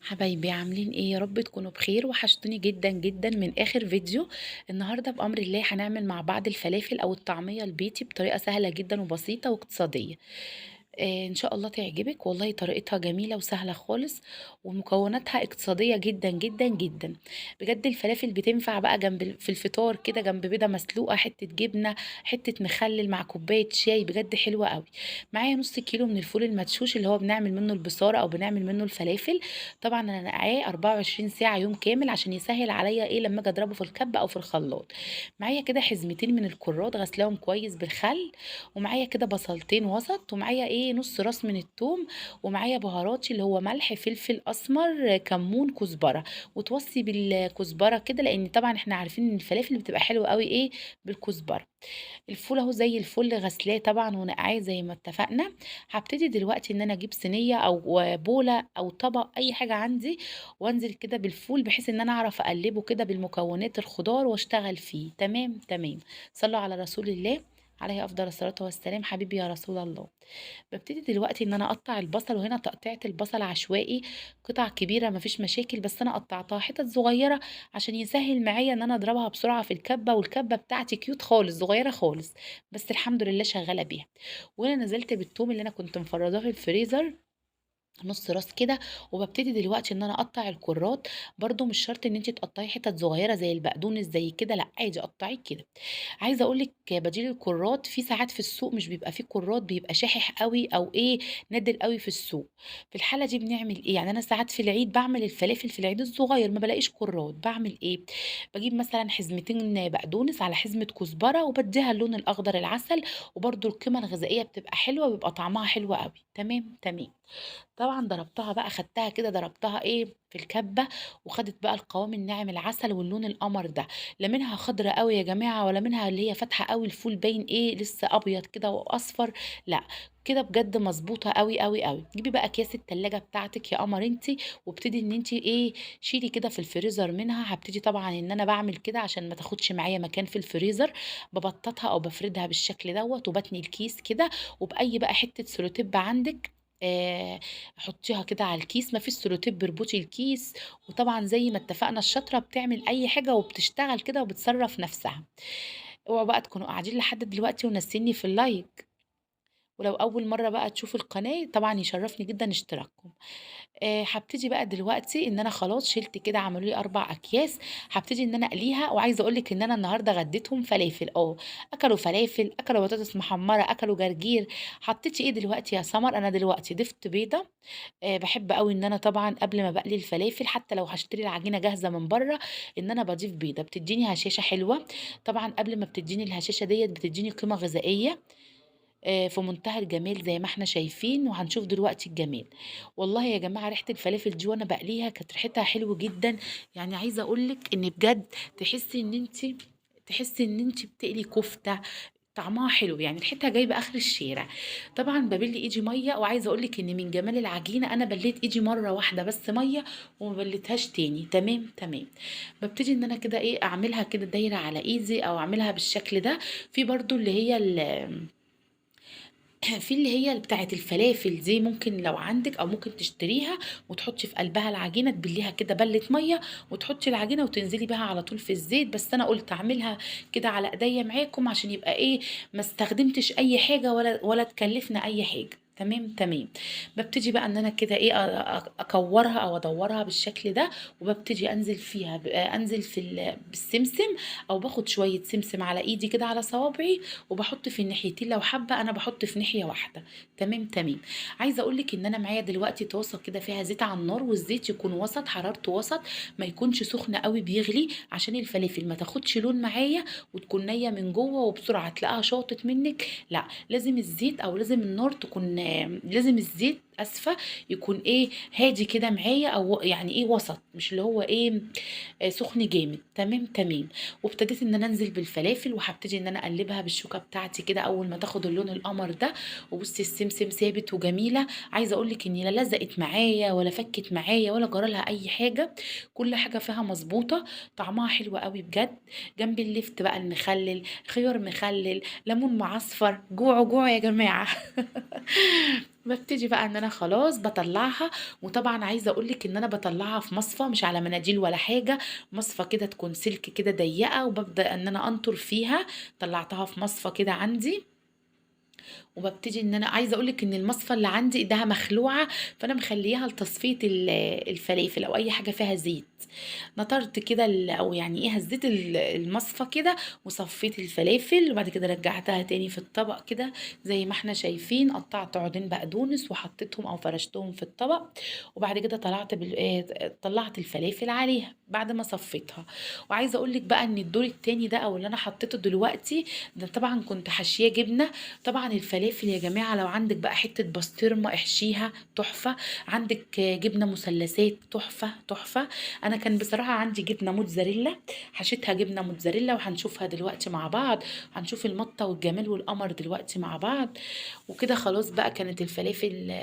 حبايبي عاملين ايه؟ يا رب تكونوا بخير. وحشتوني جدا جدا من اخر فيديو. النهارده بامر الله هنعمل مع بعض الفلافل او الطعميه البيتي بطريقه سهله جدا وبسيطه واقتصاديه. ان شاء الله تعجبك، والله طريقتها جميله وسهله خالص، ومكوناتها اقتصاديه جدا جدا جدا. بجد الفلافل بتنفع بقى في الفطار كده، جنب بيضه مسلوقه، حته جبنه، حته مخلل مع كوبايه شاي، بجد حلوه قوي. معايا نص كيلو من الفول المدشوش اللي هو بنعمل منه البصاره او بنعمل منه الفلافل. طبعا انا نقعاه 24 ساعه يوم كامل عشان يسهل عليا ايه لما اجي اضربه في الكبه او في الخلاط. معايا كده حزمتين من الكرات غسلاهم كويس بالخل، ومعايا كده بصلتين وسط، ومعايا ايه نص راس من الثوم، ومعايا بهاراتي اللي هو ملح فلفل اسمر كمون كزبره. وتوصي بالكزبره كده، لان طبعا احنا عارفين ان الفلافل بتبقى حلوه قوي ايه بالكزبره. الفول اهو زي الفل غسلاه طبعا ونقعاه زي ما اتفقنا. هبتدي دلوقتي ان انا اجيب صينيه او بوله او طبق، اي حاجه عندي، وانزل كده بالفول بحيث ان انا اعرف اقلبه كده بالمكونات الخضار واشتغل فيه. تمام تمام. صلوا على رسول الله عليه افضل الصلاه والسلام. حبيبي يا رسول الله. ببتدي دلوقتي ان انا اقطع البصل، وهنا تقطيعة البصل عشوائي، قطع كبيرة مفيش مشاكل، بس انا قطعتها حتت صغيرة عشان يسهل معايا ان انا اضربها بسرعة في الكبة. والكبة بتاعتي كيوت خالص صغيرة خالص، بس الحمد لله شغالة بيها. وانا نزلت بالثوم اللي انا كنت مفرزاه في الفريزر، نص راس كده. وببتدي دلوقتي ان انا اقطع الكرات. برضو مش شرط ان انت تقطعي حتت صغيره زي البقدونس زي كده، لا عادي قطعي كده. عايزه اقول لك بديل الكرات في ساعات في السوق مش بيبقى فيه كرات، بيبقى شاحح قوي او ايه، نادر قوي في السوق. في الحاله دي بنعمل ايه؟ يعني انا ساعات في العيد بعمل الفلافل في العيد الصغير ما بلاقيش كرات، بعمل ايه؟ بجيب مثلا حزمتين بقدونس على حزمه كزبره وبديها اللون الاخضر العسل. وبرضو القيمه الغذائيه بتبقى حلوه، وبيبقى طعمها حلو قوي. تمام تمام. طبعا ضربتها بقى، خدتها كده ضربتها ايه في الكبه، وخدت بقى القوام الناعم العسل واللون القمر ده. لا منها خضرة قوي يا جماعه، ولا منها اللي هي فاتحه قوي الفول باين ايه لسه ابيض كده واصفر، لا. كده بجد مظبوطه قوي قوي قوي. جيبي بقى اكياس التلاجة بتاعتك يا قمر انتي، وابتدي ان انتي ايه، شيلي كده في الفريزر منها. هبتدي طبعا ان انا بعمل كده عشان ما تاخدش معايا مكان في الفريزر، ببططها او بفردها بالشكل دوت، وبتني الكيس كده. وباي بقى حته سولوتيب عندك، حطيها كده على الكيس، ما فيش سولوتيب اربطي الكيس. وطبعا زي ما اتفقنا الشطره بتعمل اي حاجه وبتشتغل كده وبتصرف نفسها. اوعوا بقى تكونوا قاعدين لحد دلوقتي ونسيني في اللايك. ولو اول مره بقى تشوفوا القناه طبعا يشرفني جدا اشتراككم. هبتدي بقى دلوقتي ان انا خلاص شلت كده، عملوا لي 4 اكياس. هبتدي ان انا اقليها. وعايزه اقول لك ان انا النهارده غديتهم فلافل، اكلوا فلافل، اكلوا بطاطس محمره، اكلوا جرجير. حطيتي ايه دلوقتي يا سمر؟ انا دلوقتي ضفت بيضه. بحب قوي ان انا طبعا قبل ما بقلي الفلافل، حتى لو هشتري العجينه جاهزه من بره، ان انا بضيف بيضه بتديني هشاشه حلوه. طبعا قبل ما بتديني الهشاشه ديت بتديني قيمه غذائيه في منتهى الجمال زي ما احنا شايفين، وهنشوف دلوقتي الجمال. والله يا جماعة ريحة الفلافل دي وانا بقليها كانت ريحتها حلو جدا. يعني عايزة اقولك ان بجد تحسي ان انت تحسي ان انت بتقلي كفتة. طعمها حلو، يعني ريحتها جايبه اخر الشارع. طبعا ببل ايدي ميه، وعايزه اقول لك ان من جمال العجينه انا بليت ايدي مره واحده بس ميه، وما بليتهاش تاني. تمام تمام. ببتدي ان انا كده ايه اعملها كده دايره على ايدي، او اعملها بالشكل ده. في برضو اللي هي في اللي هي بتاعة الفلافل دي، ممكن لو عندك او ممكن تشتريها وتحطي في قلبها العجينة، تبليها كده بلة مية، وتحطي العجينة وتنزلي بيها على طول في الزيت. بس انا قلت اعملها كده على ايديا معاكم عشان يبقى ايه، ما استخدمتش اي حاجة ولا تكلفنا اي حاجة. تمام تمام. ببتدي بقى ان انا كده ايه اكورها او ادورها بالشكل ده. وببتدي انزل فيها انزل بالسمسم، او باخد شوية سمسم على ايدي كده على صوابعي، وبحط في الناحيتين. لو حابه انا بحط في ناحيه واحده. تمام تمام. عايزه اقول لك ان انا معايا دلوقتي طاسه كده فيها زيت على النار، والزيت يكون وسط حرارته وسط، ما يكونش سخن قوي بيغلي عشان الفلافل ما تاخدش لون معايا وتكون نيه من جوه وبسرعه تلاقيها شاطت منك. لا، لازم الزيت او لازم النار تكون، لازم الزيت اسفه يكون ايه هادي كده معايا، او يعني ايه وسط، مش اللي هو ايه سخن جامد. تمام تمام. وابتديت ان انا انزل بالفلافل، وهبتدي ان انا اقلبها بالشوكه بتاعتي كده اول ما تاخد اللون القمر ده. وبصي السمسم ثابت وجميله. عايزه اقول لك اني لا لزقت معايا ولا فكت معايا ولا جرالها اي حاجه، كل حاجه فيها مظبوطه. طعمها حلو قوي بجد. جنب اللفت بقى المخلل، خيار مخلل، ليمون معصفر، جوعوا جوعوا يا جماعه. بابتدي بقى إن أنا خلاص باطلّعها، وطبعًا عايزة أقول لِك إن أنا باطلّعها في مصفى مش على مناديل ولا حاجة، مصفى كده تكون سلك كده ضيّقة، وبابدأ إن أنا أنطُر فيها. طلّعتها في مصفى كده عندي، وبابتدي إن أنا عايزة أقول لِك إن المصفى اللي عندي إيدها مخلوعة، فأنا مخلّياها لتصفية الفلافل أو أي حاجة فيها زيت. نطرت كده أو يعني إيه هزّيت المصفى كده وصفّيت الفلافل، وبعد كده رجّعتها تاني في الطبق كده زي ما إحنا شايفين، قطّعت عودين بقدونس وحطيتهم أو فرشتهم في الطبق، وبعد كده طلعت طلّعت الفلافل عليها بعد ما صفّيتها. وعايزة أقول لِك بقى إن الدور التاني ده أو اللي أنا حطيته دلوقتي، ده طبعًا كنت حاشياه جبنة. طبعًا الفلافل يا جماعة لو عندِك بقى حتة بسطرمة احشيها تحفة، عندِك جبنة مثلثات تحفة، تحفة. أنا كان بصراحة عندي جبنة موتزاريلا، حشيتها جبنة موتزاريلا وهنشوفها دلوقتي مع بعض، هنشوف المطة والجمال والقمر دلوقتي مع بعض. وكده خلاص بقى كانت الفلافل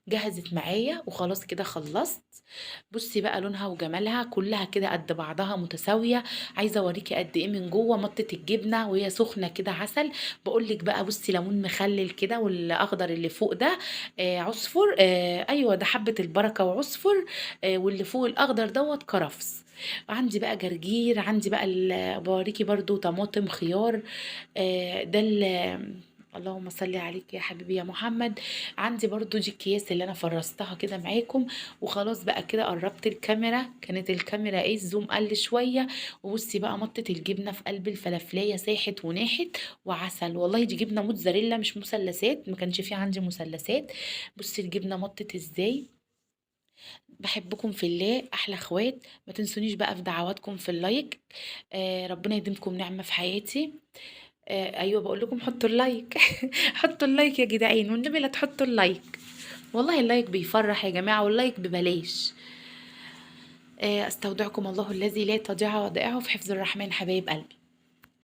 جهزت معايا وخلاص كده خلصت. بصي بقى لونها وجمالها كلها كده قد بعضها متساوية. عايزة اوريكي قد ايه من جوه مطة الجبنة وهي سخنة كده عسل. بقولك بقى بصي ليمون مخلل كده والاخضر اللي فوق ده عصفر، ايوه ده حبة البركة وعصفر، واللي فوق الاخضر دوت كرفس. عندي بقى جرجير، عندي بقى بوريكي برضو طماطم خيار، ده اللهم صل عليك يا حبيبي يا محمد. عندي برضو دي الكياس اللي انا فرستها كده معاكم. وخلاص بقى كده قربت الكاميرا، كانت الكاميرا ايه الزوم قل شوية. وبصي بقى مطة الجبنة في قلب الفلافلية ساحت وناحت وعسل. والله دي جبنة موتزاريلا مش مثلثات، ما كانش في عندي مثلثات. بصي الجبنة مطت ازاي. بحبكم في الله احلى اخوات. ما تنسونيش بقى في دعواتكم في اللايك. ربنا يديمكم نعمة في حياتي. ايوه بقول لكم حطوا اللايك. حطوا اللايك يا جدعان والنبي لا تحطوا اللايك. والله اللايك بيفرح يا جماعة واللايك ببلاش. استودعكم الله الذي لا تضيع ودائعه في حفظ الرحمن حبايب قلبي.